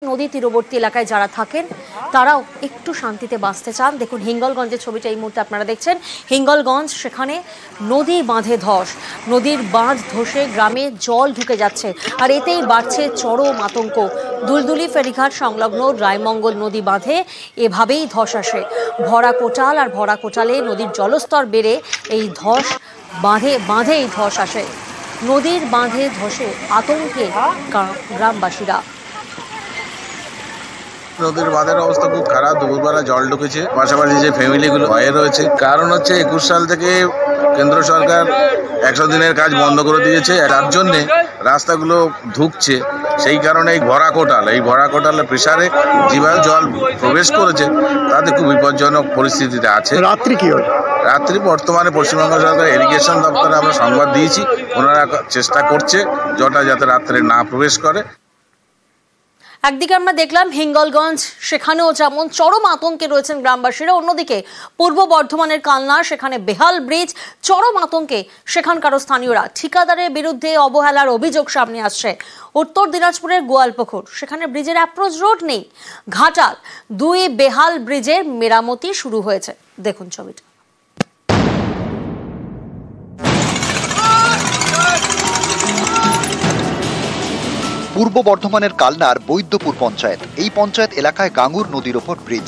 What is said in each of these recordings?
নদী তীরবর্তী এলাকায় যারা থাকেন তারাও একটু শান্তিতে বাঁচতে চান। দেখুন হিঙ্গলগঞ্জের ছবিটা এই মুহূর্তে আপনারা দেখছেন। হিঙ্গলগঞ্জ, সেখানে নদী বাঁধে ধস, নদীর বাঁধ ধসে গ্রামে জল ঢুকে যাচ্ছে, আর এতেই বাড়ছে চরম আতঙ্ক। দুলদুলি ফেরিঘাট সংলগ্ন রায়মঙ্গল নদী বাঁধে এভাবেই ধস আসে। ভরা কোটাল আর ভরা কোটালে নদীর জলস্তর বেড়ে এই ধস বাঁধে এই ধস আসে। নদীর বাঁধে ধসে আতঙ্কে গ্রামবাসীরা। নদীর বাঁধের অবস্থা খুব খারাপ, দুপুরবেলা জল ঢুকেছে, পাশাপাশি যে ফ্যামিলিগুলো ভয়ে রয়েছে। কারণ হচ্ছে 21 সাল থেকে কেন্দ্র সরকার 100 দিনের কাজ বন্ধ করে দিয়েছে, তার জন্যে রাস্তাগুলো ধুকছে। সেই কারণে এই ভরা কোটালের প্রেসারে যেভাবে জল প্রবেশ করেছে তাতে খুব বিপজ্জনক পরিস্থিতিতে আছে। রাত্রি কি হয়? রাত্রি বর্তমানে পশ্চিমবঙ্গ সরকার ইরিগেশন দপ্তরে আমরা সংবাদ দিয়েছি, ওনারা চেষ্টা করছে জলটা যাতে রাত্রে না প্রবেশ করে। একদিকে আমরা দেখলাম হিঙ্গলগঞ্জ, সেখানেও যেমন চরম আতঙ্কে রয়েছেন গ্রামবাসীরা, অন্যদিকে পূর্ব বর্ধমানের কালনা, সেখানে বেহাল ব্রিজ, চরম আতঙ্কে সেখানকার স্থানীয়রা। ঠিকাদারের বিরুদ্ধে অবহেলার অভিযোগ সামনে আসছে। উত্তর দিনাজপুরের গোয়ালপুকুর, সেখানে ব্রিজের অ্যাপ্রোচ রোড নেই। ঘাটাল, 2 বেহাল ব্রিজের মেরামতি শুরু হয়েছে। দেখুন ছবিটা। পূর্ব বর্ধমানের কালনার বৈদ্যপুর পঞ্চায়েত, এই পঞ্চায়েত এলাকায় গাঙ্গুর নদীর ওপর ব্রিজ।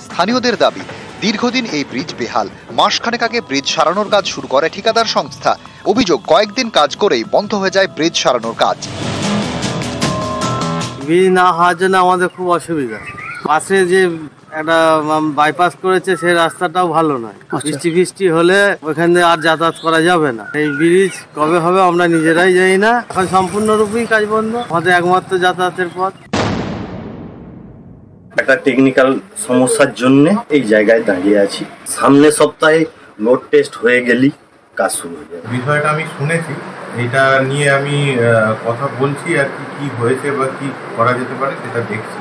স্থানীয়দের দাবি, দীর্ঘদিন এই ব্রিজ বেহাল। মাসখানেক আগে ব্রিজ সারানোর কাজ শুরু করে ঠিকাদার সংস্থা। অভিযোগ, কয়েকদিন কাজ করেই বন্ধ হয়ে যায় ব্রিজ সারানোর কাজ। ব্রিজ না হওয়ার জন্য আমাদের খুব অসুবিধা। পাশে যে একটা বাইপাস করেছে সেই রাস্তাটাও ভালো নয়। বৃষ্টি হলে ওখানে আর যাতায়াত করা যাবে না। এই ব্রিজ কবে হবে আমরা নিজেরাই জানি না। এখন সম্পূর্ণরূপেই কাজ বন্ধ, আমাদের একমাত্র যাতায়াতের পথ। একটা টেকনিক্যাল সমস্যার জন্য এই জায়গায় দাঁড়িয়ে আছি। সামনের সপ্তাহে লোড টেস্ট হয়ে গেলেই কাজ শুরু হয়ে যাবে। বিষয়টা আমি শুনেছি, এটা নিয়ে আমি কথা বলছি, আর কি হয়েছে বা কি করা যেতে পারে সেটা দেখছি।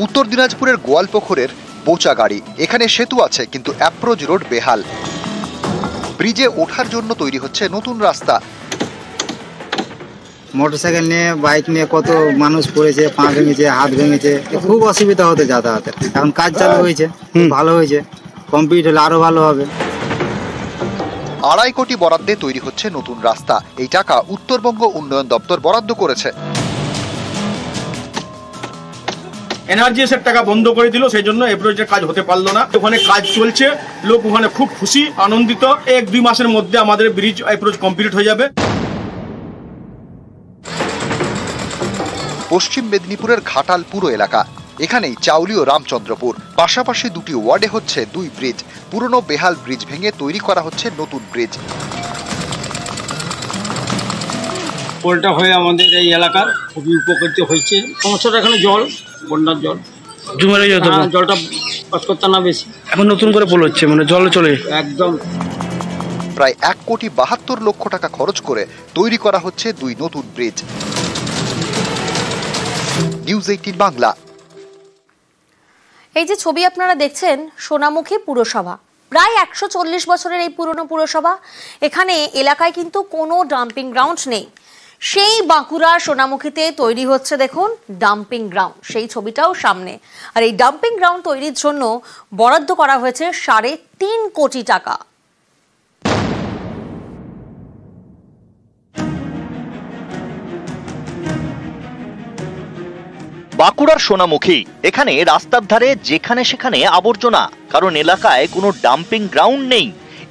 উত্তর দিনাজপুরের গোয়ালপুকুরের বোচা গাড়ি, এখানে সেতু আছে কিন্তু অ্যাপ্রোচ রোড বেহাল। ব্রিজে ওঠার জন্য তৈরি হচ্ছে নতুন রাস্তা। মোটরসাইকেল নিয়ে, বাইক নিয়ে কত মানুষ পড়েছে, পা ভেঙেছে, হাত ভেঙেছে, খুব অসুবিধা হতো যাতায়াতের। এখন কাজ চালু হয়েছে, ভালো হয়েছে, কমপ্লিট হলে আরো ভালো হবে। 2.5 কোটি বরাদ্দে তৈরি হচ্ছে নতুন রাস্তা। এই টাকা উত্তরবঙ্গ উন্নয়ন দপ্তর বরাদ্দ করেছে। এনআরজিএসের টাকা বন্ধ করে দিল, সেই জন্য এই প্রজেক্টের কাজ হতে পারলো না। ওখানে কাজ চলছে, লোক ওখানে খুব খুশি, আনন্দিত। 1-2 মাসের মধ্যে আমাদের ব্রিজ অ্যাপ্রোচ কমপ্লিট হয়ে যাবে। পশ্চিম মেদিনীপুরের ঘাটাল পুরো এলাকা, এখানেই চাউলি ও রামচন্দ্রপুর। পাশাপাশি 2টি ওয়ার্ডে হচ্ছে 2 ব্রিজ। পুরনো বেহাল ব্রিজ ভেঙে তৈরি করা হচ্ছে নতুন ব্রিজ। পোলটা হয়ে আমাদের এই এলাকার খুবই উপকৃত হয়েছে। সমস্যাটা এখানে জল, বন্যার জল জমে যেত, জলটা পাস করতে না বেশি। এখন নতুন করে পোল হচ্ছে, মানে জল চলে একদম। প্রায় 1,72 লক্ষ টাকা খরচ করে তৈরি করা হচ্ছে 2 নতুন ব্রিজ। নিউজ 18 বাংলা। এই যে ছবি আপনারা দেখছেন, সোনামুখী পুরসভা, প্রায় 140 বছরের এই পুরনো পুরসভা। এখানে এলাকায় কিন্তু কোনো ডাম্পিং গ্রাউন্ড নেই। সেই বাঁকুড়া সোনামুখীতে তৈরি হচ্ছে দেখুন ডাম্পিং গ্রাউন্ড, সেই ছবিটাও সামনে। আর এই ডাম্পিং গ্রাউন্ড তৈরির জন্য বরাদ্দ করা হয়েছে 3.5 কোটি টাকা। বাঁকুড়ার সোনামুখী, এখানে রাস্তার ধারে যেখানে সেখানে আবর্জনা, কারণ এলাকায় কোনো ডাম্পিং গ্রাউন্ড নেই।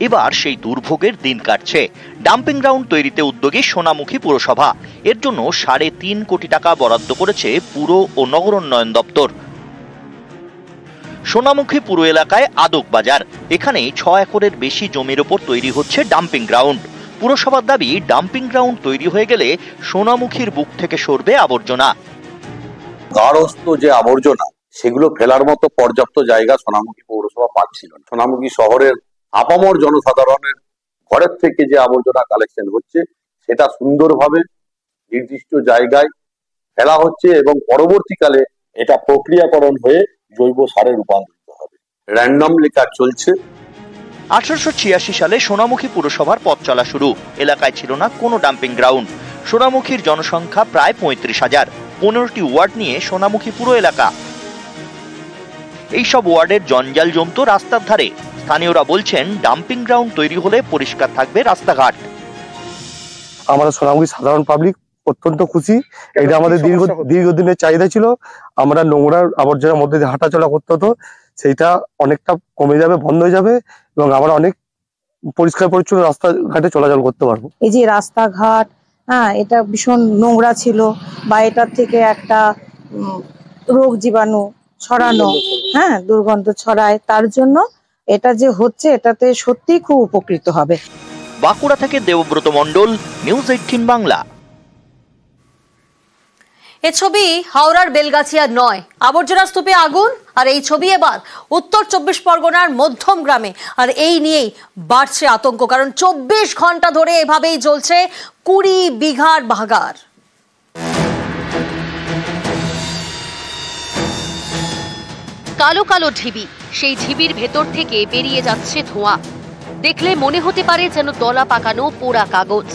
এবার সেই দুর্ভোগের দিন কাটছে। ডাম্পিং গ্রাউন্ড তৈরিতে উদ্যোগী সোনামুখী পুরসভা। এর জন্য 3.5 কোটি টাকা বরাদ্দ করেছে পুর ও নগর উন্নয়ন দপ্তর। সোনামুখী পুর এলাকায় আদক বাজার, এখানে 6 একরের বেশি জমির ওপর তৈরি হচ্ছে ডাম্পিং গ্রাউন্ড। পুরসভার দাবি, ডাম্পিং গ্রাউন্ড তৈরি হয়ে গেলে সোনামুখীর বুক থেকে সরবে আবর্জনা। গার্হস্থ্য যে আবর্জনা, সেগুলো ফেলার মতো পর্যাপ্ত জায়গা সোনামুখী পৌরসভা পাচ্ছিল না। সোনামুখী শহরের আপামর জনসাধারণের ঘরের থেকে যে আবর্জনা কালেকশন হচ্ছে, সেটা সুন্দরভাবে নির্দিষ্ট জায়গায় ফেলা হচ্ছে এবং পরবর্তীকালে এটা প্রক্রিয়াকরণ হয়ে জৈব সারে রূপান্তরিত হবে। র্যান্ডমলি কাজ চলছে। 1886 সালে সোনামুখী পুরসভার পথ চলা শুরু। এলাকায় ছিল না কোনো ডাম্পিং গ্রাউন্ড। সোনামুখীর জনসংখ্যা প্রায় 35,000। 15টি ওয়ার্ড নিয়ে সোনামুখী পুরো এলাকা। এইসব ওয়ার্ডের জঞ্জাল জমত রাস্তার ধারে। স্থানীয়রা বলছেন ডাম্পিং গ্রাউন্ড তৈরি হলে পরিষ্কার থাকবে রাস্তাঘাট। আমরা সোনামুখী সাধারণ পাবলিক অত্যন্ত খুশি। এটা আমাদের দীর্ঘদিনের চাহিদা ছিল। আমরা নোংরার আবর্জনার মধ্যে দিয়ে হাঁটাচলা করতে হতো, সেইটা অনেকটা কমে যাবে, বন্ধ হয়ে যাবে এবং আমরা অনেক পরিষ্কার পরিচ্ছন্ন রাস্তাঘাটে চলাচল করতে পারবো। এই যে রাস্তাঘাট, এটা ভীষণ নোংরা ছিল বা এটার থেকে একটা রোগ জীবাণু ছড়ানো, দুর্গন্ধ ছড়ায়। তার জন্য এটা যে হচ্ছে, এটাতে সত্যি খুব উপকৃত হবে। বাঁকুড়া থেকে দেবব্রত মণ্ডল, নিউজ 18 বাংলা। এ ছবি হাওড়ার বেলগাছিয়া নয়, আবর্জনা স্তূপে আগুন। আর এই ছবি এবার উত্তর 24 পরগনার মধ্যম গ্রামে। আর এই নিয়েই বাড়ছে আতঙ্ক, কারণ 24 ঘন্টা ধরে এভাবেই চলছে 20 বিঘার ভাগাড়। কালো কালো ঢিবি, সেই ঢিবির ভেতর থেকে বেরিয়ে যাচ্ছে ধোঁয়া। দেখলে মনে হতে পারে যেন দলা পাকানো পোড়া কাগজ।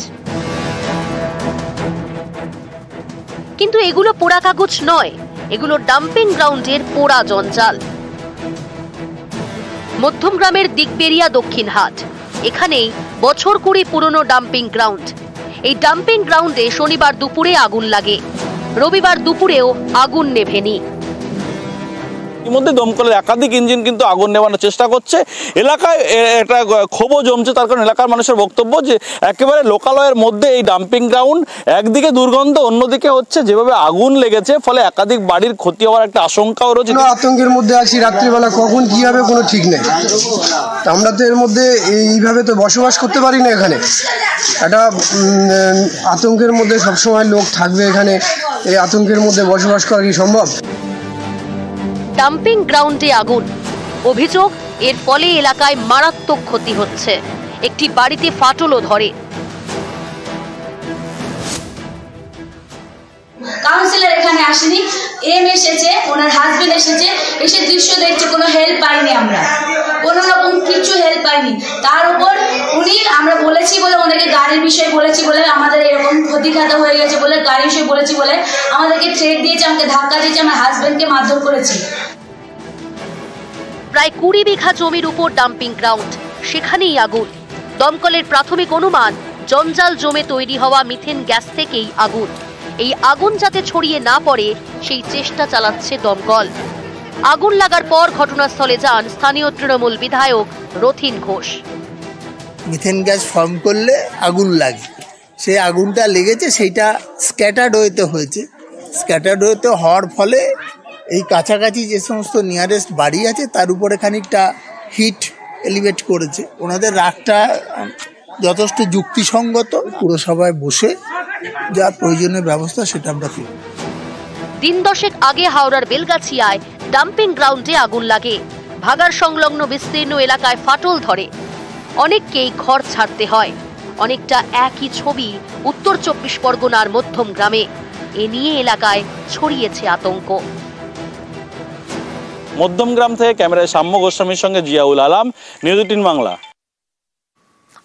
কিন্তু এগুলো পোড়া কাগজ নয়, এগুলো ডাম্পিং গ্রাউন্ডের পোড়া জঞ্জাল। মধ্যম গ্রামের দিকবেরিয়া দক্ষিণ হাট, এখানেই বছর 20 পুরনো ডাম্পিং গ্রাউন্ড। এই ডাম্পিং গ্রাউন্ডে শনিবার দুপুরে আগুন লাগে, রবিবার দুপুরেও আগুন নেভেনি। ইতিমধ্যে দমকলের একাধিক ইঞ্জিন কিন্তু আগুন নেভানোর চেষ্টা করছে। এলাকায় একটা ক্ষোভও জমছে, তার কারণ এলাকার মানুষের বক্তব্য যে একেবারে লোকালয়ের মধ্যে এই ডাম্পিং গ্রাউন্ড, একদিকে দুর্গন্ধ, অন্যদিকে হচ্ছে যেভাবে আগুন লেগেছে, ফলে একাধিক বাড়ির ক্ষতি হওয়ার একটা আশঙ্কাও রয়েছে। আতঙ্কের মধ্যে আছি, রাত্রিবেলা কখন কি হবে কোনো ঠিক নেই। আমরা তো এর মধ্যে এইভাবে তো বসবাস করতে পারি না। এখানে একটা আতঙ্কের মধ্যে সবসময় লোক থাকবে। এখানে এই আতঙ্কের মধ্যে বসবাস করা কি সম্ভব? ডাম্পিং গ্রাউন্ডে আগুন, অভিযোগ এর ফলে এলাকায় মারাত্মক ক্ষতি হচ্ছে। একটি বাড়িতে ফাটলও ধরে। কাউন্সিলর এখানে আসেনি, এসেছে, ওনার হাজবেন্ড এসেছে, এসে দৃশ্য দেখছে, কোনো হেল্প পাইনি আমরা, কোনো রকম কিছু হেল্প পাইনি। তার উপর আমরা বলেছি বলে, ওনাকে গাড়ির বিষয়ে বলেছি বলে, আমাদের এরকম ক্ষতিখাতা হয়ে গেছে বলে, গাড়ির বিষয়ে বলেছি বলে আমাদেরকে থ্রেট দিয়েছে, আমাকে ধাক্কা দিয়েছে, আমার হাজবেন্ডকে মারধর করেছে। প্রায় 20 বিঘা জমির উপর ডাম্পিং গ্রাউন্ড, সেখানেই আগুন। দমকলের প্রাথমিক অনুমান জঞ্জাল জমে তৈরি হওয়া মিথেন গ্যাস থেকেই আগুন। এই আগুন যাতে ছড়িয়ে না পড়ে সেই চেষ্টা চালাচ্ছে দমকল। আগুন লাগার পর ঘটনাস্থলে যান স্থানীয় তৃণমূল বিধায়ক Rathin Ghosh. Methane gas form করলে আগুন লাগে, সেই আগুনটা লেগেছে, সেইটা স্ক্যাটার্ড ওয়েতে হয়েছে। স্ক্যাটার্ড ওয়েতে হওয়ার ফলে এই কাছাকাছি যে সমস্ত নিয়ারেস্ট বাড়ি আছে তার উপরে খানিকটা হিট এলিভেট করেছে। ওনাদের রাগটা যথেষ্ট যুক্তিসঙ্গত। পুরসভায় বসে যা প্রয়োজনীয় ব্যবস্থা সেটা আমরা করব। দিন দশেক আগে হাওড়ার বেলগাছিয়ায় ডাম্পিং গ্রাউন্ডে আগুন লাগে। ভাগাড় সংলগ্ন বিস্তীর্ণ এলাকায় ফাটল ধরে, অনেককেই ঘর ছাড়তে হয়। অনেকটা একই ছবি উত্তর 24 পরগনার মধ্যম গ্রামে। এ নিয়ে এলাকায় ছড়িয়েছে আতঙ্ক। মধ্যম গ্রাম থেকে ক্যামেরায় সাম্য গোস্বামীর সঙ্গে জিয়াউল আলাম, নিউজ 18 বাংলা।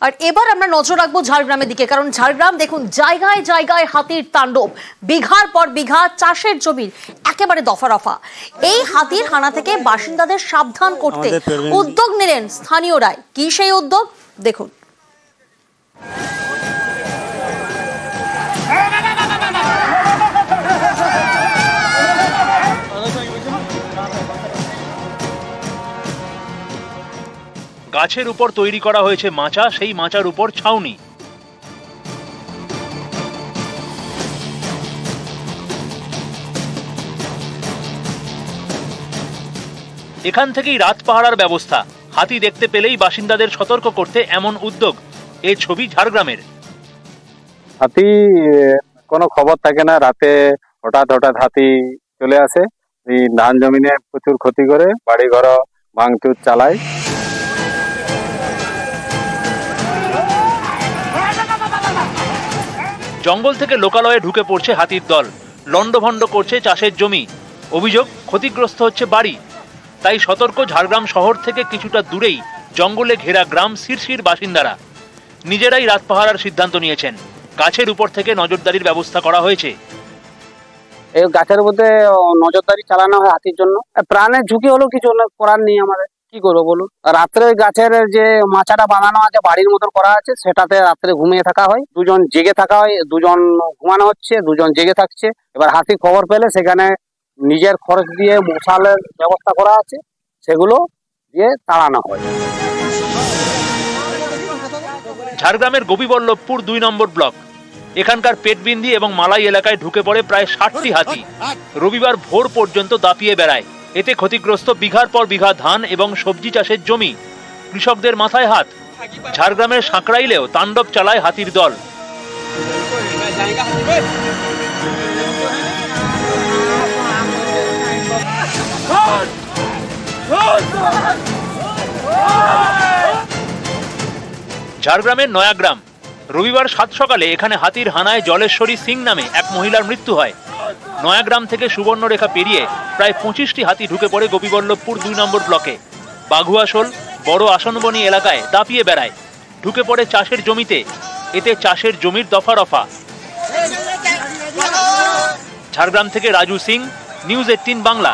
আর এবার আমরা নজর রাখবো ঝাড়গ্রামের দিকে, কারণ ঝাড়গ্রাম দেখুন জায়গায় জায়গায় হাতির তাণ্ডব। বিঘার পর বিঘা চাষের জমির একেবারে দফা রফা। এই হাতির হানা থেকে বাসিন্দাদের সাবধান করতে উদ্যোগ নিলেন স্থানীয়রাই। কি সেই উদ্যোগ দেখুন। গাছের উপর তৈরি করা হয়েছে মাচা, সেই মাচার উপর ছাউনি। এখান থেকেই রাত পাহারার ব্যবস্থা। হাতি দেখতে পেলেই বাসিন্দাদের সতর্ক করতে এমন উদ্যোগ। এই ছবি ঝাড়গ্রামের। হাতি কোনো খবর থাকে না, রাতে হঠাৎ হঠাৎ হাতি চলে আসে, এই ধান জমিনে প্রচুর ক্ষতি করে, বাড়ি ঘর ভাঙচুর চালায়। জঙ্গল থেকে লোকালয়ে ঢুকে পড়ছে হাতির দল, লন্ডভন্ড করছে চাষের জমি। অভিযোগ ক্ষতিগ্রস্ত হচ্ছে বাড়ি। তাই সতর্ক ঝাড়গ্রাম শহর থেকে কিছুটা দূরেই জঙ্গলে ঘেরা গ্রাম শিরশির বাসিন্দারা নিজেরাই রাত পাহারার সিদ্ধান্ত নিয়েছেন। গাছের উপর থেকে নজরদারির ব্যবস্থা করা হয়েছে। এই গাছের মধ্যে নজরদারি চালানো হয় হাতির জন্য। প্রাণের ঝুঁকি হলো কিছু করার নেই, আমাদের কি করবো বলুন। রাত্রে গাছের যে মাচাটা বানানো আছে বাড়ির মতন করা আছে, সেটাতে রাত্রে ঘুমিয়ে থাকা হয়, দুজন জেগে থাকা হয়, দুজন ঘুমানো হচ্ছে, দুজন জেগে থাকছে। এবার হাতি খবর পেলে সেখানে নিজের খরচ দিয়ে মশালের ব্যবস্থা করা আছে, সেগুলো দিয়ে তাড়ানো হয়। ঝাড়গ্রামের গোপীবল্লভপুর 2 নম্বর ব্লক, এখানকার পেটবিন্ধি এবং মালাই এলাকায় ঢুকে পড়ে প্রায় 60টি হাতি। রবিবার ভোর পর্যন্ত দাপিয়ে বেড়ায়। এতে ক্ষতিগ্রস্ত বিঘার পর বিঘা ধান এবং সবজি চাষের জমি। কৃষকদের মাথায় হাত। ঝাড়গ্রামের সাঁকড়াইলেও তাণ্ডব চালায় হাতির দল। ঝাড়গ্রামের নয়াগ্রাম, রবিবার 7 সকালে এখানে হাতির হানায় জলেশ্বরী সিং নামে এক মহিলার মৃত্যু হয়। নয়াগ্রাম থেকে সুবর্ণরেখা পেরিয়ে প্রায় 25টি হাতি ঢুকে পড়ে গোপীবল্লভপুর 2 নম্বর ব্লকে। বাঘুয়াশোল বড় আসনবনী এলাকায় দাপিয়ে বেড়ায়, ঢুকে পড়ে চাষের জমিতে। এতে চাষের জমির দফা রফা। ঝাড়গ্রাম থেকে রাজু সিং, নিউজ 18 বাংলা।